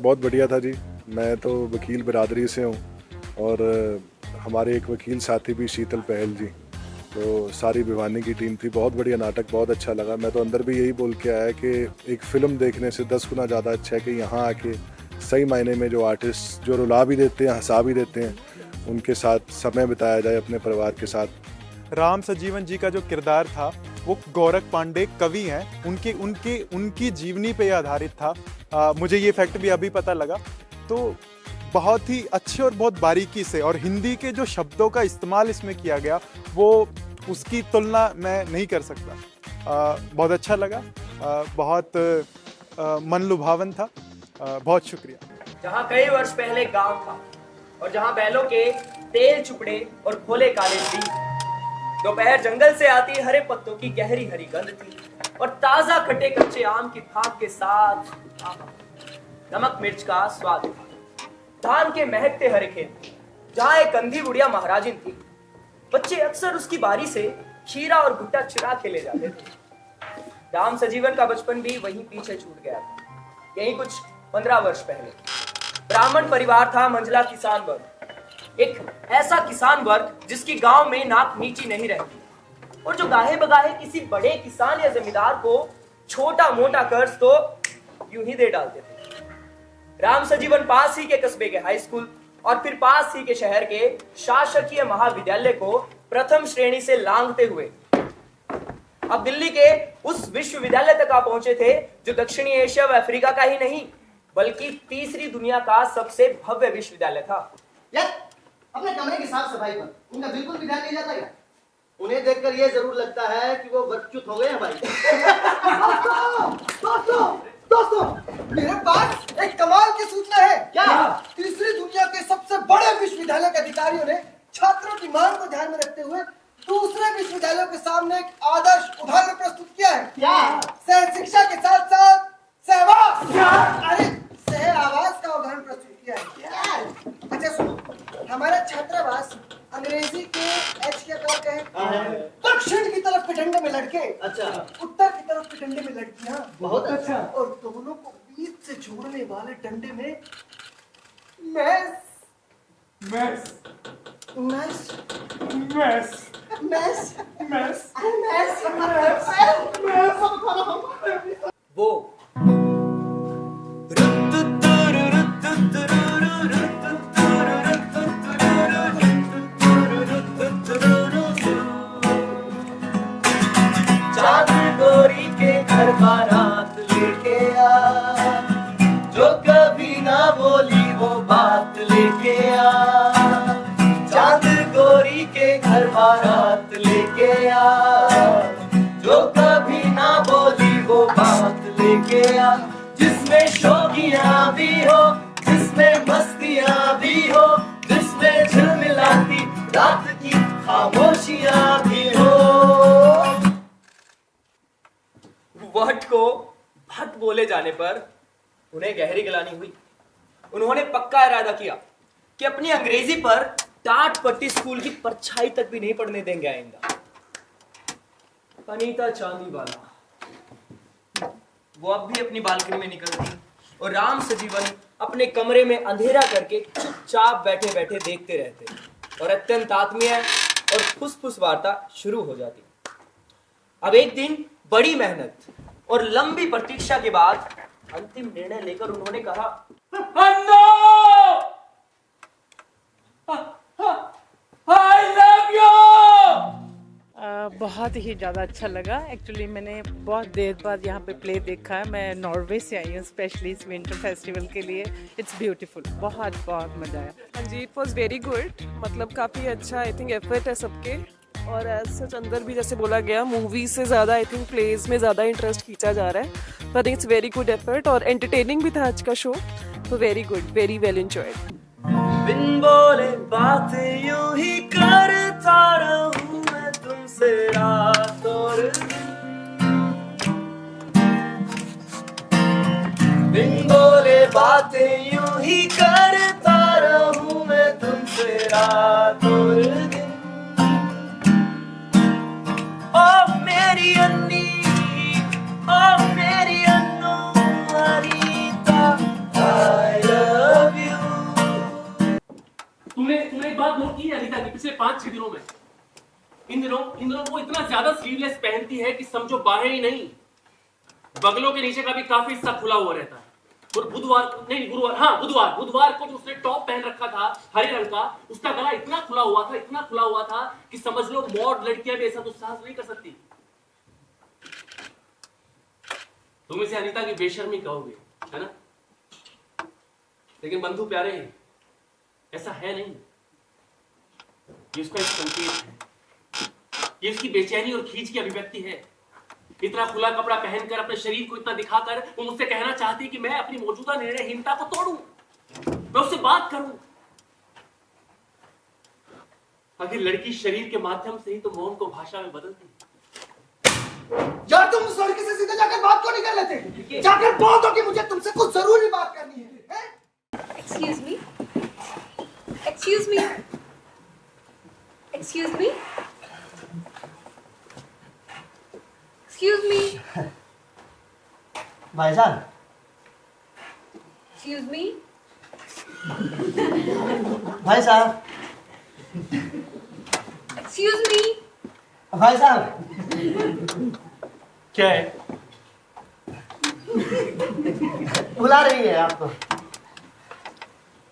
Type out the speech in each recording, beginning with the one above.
बहुत बढ़िया था जी। मैं तो वकील बिरादरी से हूँ और हमारे एक वकील साथी भी शीतल पहल जी, तो सारी भिवानी की टीम थी। बहुत बढ़िया नाटक, बहुत अच्छा लगा। मैं तो अंदर भी यही बोल के आया कि एक फ़िल्म देखने से 10 गुना ज़्यादा अच्छा है कि यहाँ आके सही मायने में जो आर्टिस्ट जो रुला भी देते हैं, हंसा भी देते हैं, उनके साथ समय बिताया जाए अपने परिवार के साथ। राम सजीवन जी का जो किरदार था वो गौरख पांडे कवि हैं, उनकी जीवनी पे आधारित था। मुझे ये फैक्ट भी अभी पता लगा। तो बहुत ही अच्छे और बहुत बारीकी से, और हिंदी के जो शब्दों का इस्तेमाल इसमें किया गया वो उसकी तुलना मैं नहीं कर सकता। बहुत अच्छा लगा, बहुत मन लुभावन था। बहुत शुक्रिया। जहाँ कई वर्ष पहले गांव था और जहाँ बैलों के तेल चुपड़े और खोले काले दिन, दोपहर जंगल से आती हरे पत्तों की गहरी हरी गंध थी और ताजा खट्टे कच्चे आम की थाप के साथ नमक मिर्च का स्वाद था। धान के महकते हरे खेत, जहाँ एक कंधी बुढ़िया महाराजिन थी। बच्चे अक्सर उसकी बारी से खीरा और भुट्टा चुरा के ले जाते थे। राम सजीवन का बचपन भी वहीं पीछे छूट गया था। यही कुछ 15 वर्ष पहले ब्राह्मण परिवार था, मंझला किसान वर्ग, एक ऐसा किसान वर्ग जिसकी गांव में नाक नीची नहीं रहती और जो गाहे बगाहे किसी बड़े किसान या जमींदार को छोटा मोटा कर्ज तो यूं ही दे डालते थे। राम सजीवन पास ही के कस्बे के हाई स्कूल और फिर पास ही के शहर के शासकीय महाविद्यालय को प्रथम श्रेणी से लांघते हुए अब दिल्ली के उस विश्वविद्यालय तक आ पहुंचे थे जो दक्षिणी एशिया व अफ्रीका का ही नहीं बल्कि तीसरी दुनिया का सबसे भव्य विश्वविद्यालय था। यार, अपने कमरे की साफ सफाई पर उनका बिल्कुल भी ध्यान नहीं जाता क्या? उन्हें देखकर यह जरूर लगता है कि वो वर्कच्युत हो गए हैं भाई। दोस्तों, मेरे पास एक कमाल की सूचना है। क्या? तीसरी दुनिया के सबसे बड़े विश्वविद्यालय के अधिकारियों ने छात्रों की मांग को ध्यान में रखते हुए दूसरे विश्वविद्यालयों के सामने एक आदर्श उदाहरण प्रस्तुत किया है। क्या? सह शिक्षा के साथ साथ सहवास, अरे सह आवास का उदाहरण प्रस्तुत किया है। अच्छा सुनो, हमारा छात्रावास अंग्रेजी के एच के आकार का है। दक्षिण की तरफ के डंडे में लड़के, अच्छा, उत्तर की तरफ के डंडे में लड़कियां। बहुत अच्छा। और दोनों को बीच से जोड़ने वाले डंडे में मैस मैस मैस मैस मैस मैस मैस वो गोरी के घर बारात लेके आ, जो कभी ना बोली वो बात लेके आ। चांद गोरी के घर बारात लेके आ, जो कभी ना बोली वो बात लेके आ। जिसमें शोगियां भी हो, जिसमें मस्तियां भी हो, जिसमें झिलमिलाती रात की खामोशियां भी हो। वट को भट बोले जाने पर उन्हें गहरी गिलानी हुई। उन्होंने पक्का इरादा किया कि अपनी अंग्रेजी पर टाट पट्टी स्कूल की परछाई तक भी नहीं पढ़ने देंगे आइंदा। अनीता चांदी वाला वो अब भी अपनी बालकनी में निकलती और राम सजीवन अपने कमरे में अंधेरा करके चुपचाप बैठे बैठे देखते रहते और अत्यंत आत्मीय और फुसफुस वार्ता शुरू हो जाती। अब एक दिन बड़ी मेहनत और लंबी प्रतीक्षा के बाद अंतिम निर्णय लेकर उन्होंने कहा, I love you! बहुत ही ज़्यादा अच्छा लगा। एक्चुअली मैंने बहुत देर बाद यहाँ पे प्ले देखा है। मैं नॉर्वे से आई हूँ स्पेशली इस विंटर फेस्टिवल के लिए। इट्स ब्यूटीफुल, बहुत बहुत मज़ा आया। हाँ जी, इट वॉज वेरी गुड। मतलब काफ़ी अच्छा आई थिंक एफर्ट है सबके, और सच अंदर भी जैसे बोला गया मूवीज से ज़्यादा आई थिंक प्लेज में ज़्यादा इंटरेस्ट खींचा जा रहा है। तो I think it's very good effort और एंटरटेनिंग भी था आज का शो। तो very good, very well enjoyed. बिन बोले बातें यूं ही करता रहूं मैं तुमसे रात और बिन बोले बातें यूं ही करता रहूं मैं तुमसे रात और दिन। ओ मेरी अन्नी, ओ मेरी अन्नू अनीता, अनीता की पिछले 5-6 दिनों में इन दिनों वो इतना ज्यादा स्लीवलेस पहनती है कि समझो बाहें ही नहीं, बगलों के नीचे का भी काफी हिस्सा खुला हुआ रहता है। और बुधवार को जो उसने टॉप पहन रखा था हरे रंग का, उसका गला इतना खुला हुआ था कि समझ लो मॉड लड़कियां भी ऐसा दुस्साहस नहीं कर सकती। तुम इसे अनीता की बेशर्मी कहोगे, है ना? लेकिन बंधु प्यारे, ऐसा है नहीं। ये उसका एक संकेत है, ये उसकी बेचैनी और खींच की अभिव्यक्ति है। इतना खुला कपड़ा पहनकर, अपने शरीर को इतना दिखाकर वो मुझसे कहना चाहती है कि मैं अपनी मौजूदा निर्णयहीनता को तोड़ूं, मैं उससे बात करूं। आखिर लड़की शरीर के माध्यम से ही तो मौन को भाषा में बदलती है। यार तुम उस लड़की से सीधे जाकर बात क्यों नहीं कर लेते? जाकर बोल दो कि मुझे तुमसे कुछ जरूरी बात करनी है। Excuse me? Excuse me? Excuse me? Excuse me? भाईजान, Excuse me? भाई साहब, Excuse me? भाई साहब, क्या है? बुला रही है आपको।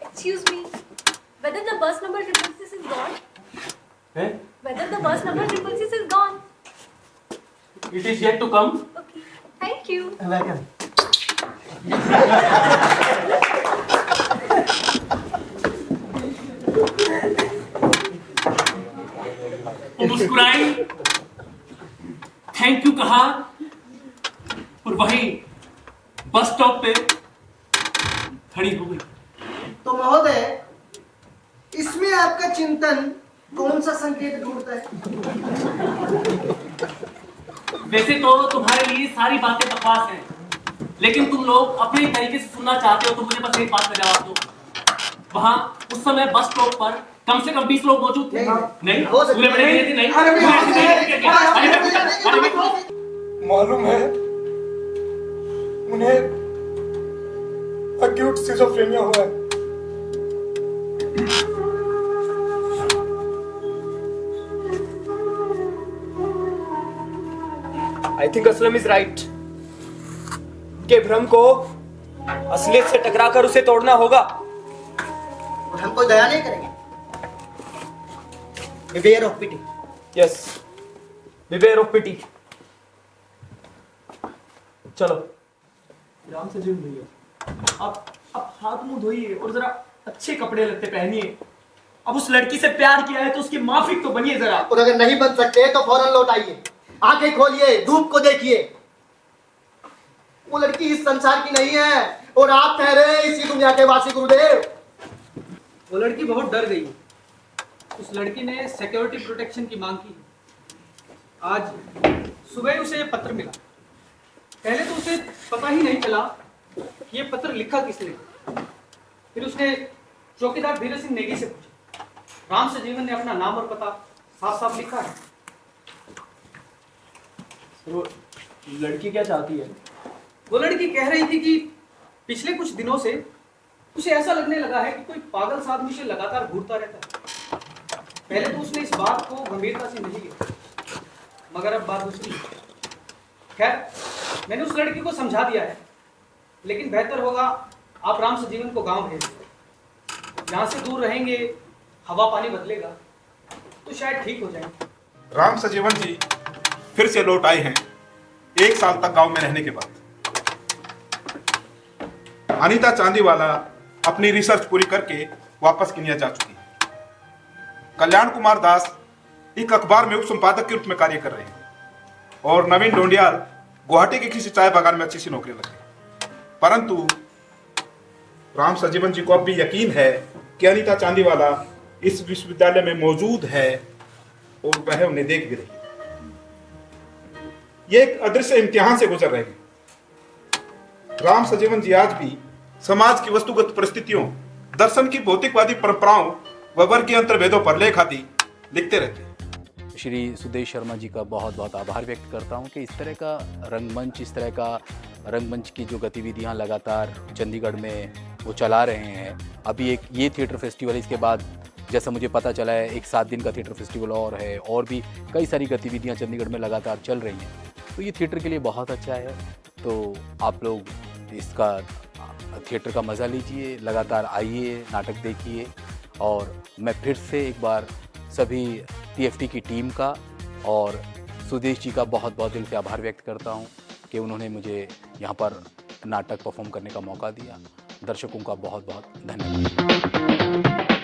Excuse me? Whether the bus number 666 is gone? हैं? Whether the bus number 666 is gone? It is yet to come. Okay. Thank you. Welcome. वो मुस्कुराई, थैंक यू कहा और वहीं बस स्टॉप पे खड़ी हो गई। तो महोदय, इसमें आपका चिंतन कौन सा संकेत ढूंढता है? वैसे तो तुम्हारे लिए सारी बातें बकवास हैं, लेकिन तुम लोग अपने तरीके से सुनना चाहते हो तो मुझे बस एक बात का जवाब दो। वहां उस समय बस स्टॉप पर कम से कम 20 लोग मौजूद थे। नहीं हो सकता है। पूरे बड़े थे, नहीं मालूम है उन्हें एक्यूट सिजोफ्रेनिया हुआ है। I think Aslam is right के भ्रम को असलियत से टकराकर उसे तोड़ना होगा। और हम कोई दया नहीं करेंगे। Beware of pity. Yes, beware of pity. चलो आराम से जिम भैया, अब हाथ मुंह धोइए और जरा अच्छे कपड़े लगते पहनिए। अब उस लड़की से प्यार किया है तो उसकी माफिक तो बनिए जरा। और अगर नहीं बन सकते तो फौरन लौट आइए, आंखें खोलिए, धूप को देखिए। वो लड़की इस संसार की नहीं है और आप ठहरे इसी दुनिया के वासी गुरुदेव। वो लड़की बहुत डर गई। उस लड़की ने सिक्योरिटी प्रोटेक्शन की मांग की। आज सुबह उसे ये पत्र मिला। पहले तो उसे पता ही नहीं चला कि ये पत्र लिखा किसने। फिर उसने चौकीदार धीरे सिंह नेगी से पूछा। राम से जीवन ने अपना नाम और पता साफ साफ लिखा है। तो लड़की क्या चाहती है? वो लड़की कह रही थी कि पिछले कुछ दिनों से उसे ऐसा लगने लगा है कि कोई पागल सा आदमी से लगातार घूरता रहता है। पहले तो उसने इस बात को गंभीरता से नहीं लिया, मगर अब बात दूसरी। खैर, मैंने उस लड़की को समझा दिया है, लेकिन बेहतर होगा आप राम से जीवन को गांव भेज दें। यहाँ से दूर रहेंगे, हवा पानी बदलेगा तो शायद ठीक हो जाएंगे। राम सजीवन जी फिर से लौट आए हैं 1 साल तक गांव में रहने के बाद। अनीता चांदीवाला अपनी रिसर्च पूरी करके वापस केन्या जा चुकी है। कल्याण कुमार दास एक अखबार में उप संपादक के रूप में कार्य कर रहे हैं और नवीन डोंडियाल गुवाहाटी के किसी चाय बागान में अच्छी सी नौकरी लगी। परंतु राम सजीवन जी को अब भी यकीन है कि अनीता चांदीवाला इस विश्वविद्यालय में मौजूद है और वह उन्हें देख भी रही है। ये एक अदृश्य इम्तिहान से गुजर रहे हैं। राम सजीवन जी आज भी समाज की वस्तुगत परिस्थितियों, दर्शन की भौतिकवादी परंपराओं व वर्गीय अंतर्भेदों पर लेख आदि लिखते रहते हैं। श्री सुदेश शर्मा जी का बहुत बहुत आभार व्यक्त करता हूं कि इस तरह का रंगमंच की जो गतिविधियां लगातार चंडीगढ़ में वो चला रहे हैं। अभी एक ये थिएटर फेस्टिवल, इसके बाद जैसा मुझे पता चला है एक 7 दिन का थिएटर फेस्टिवल और है, और भी कई सारी गतिविधियां चंडीगढ़ में लगातार चल रही हैं, तो ये थिएटर के लिए बहुत अच्छा है। तो आप लोग इसका थिएटर का मज़ा लीजिए, लगातार आइए, नाटक देखिए। और मैं फिर से एक बार सभी TFT की टीम का और सुदेश जी का बहुत बहुत दिल से आभार व्यक्त करता हूँ कि उन्होंने मुझे यहाँ पर नाटक परफॉर्म करने का मौका दिया। दर्शकों का बहुत बहुत धन्यवाद।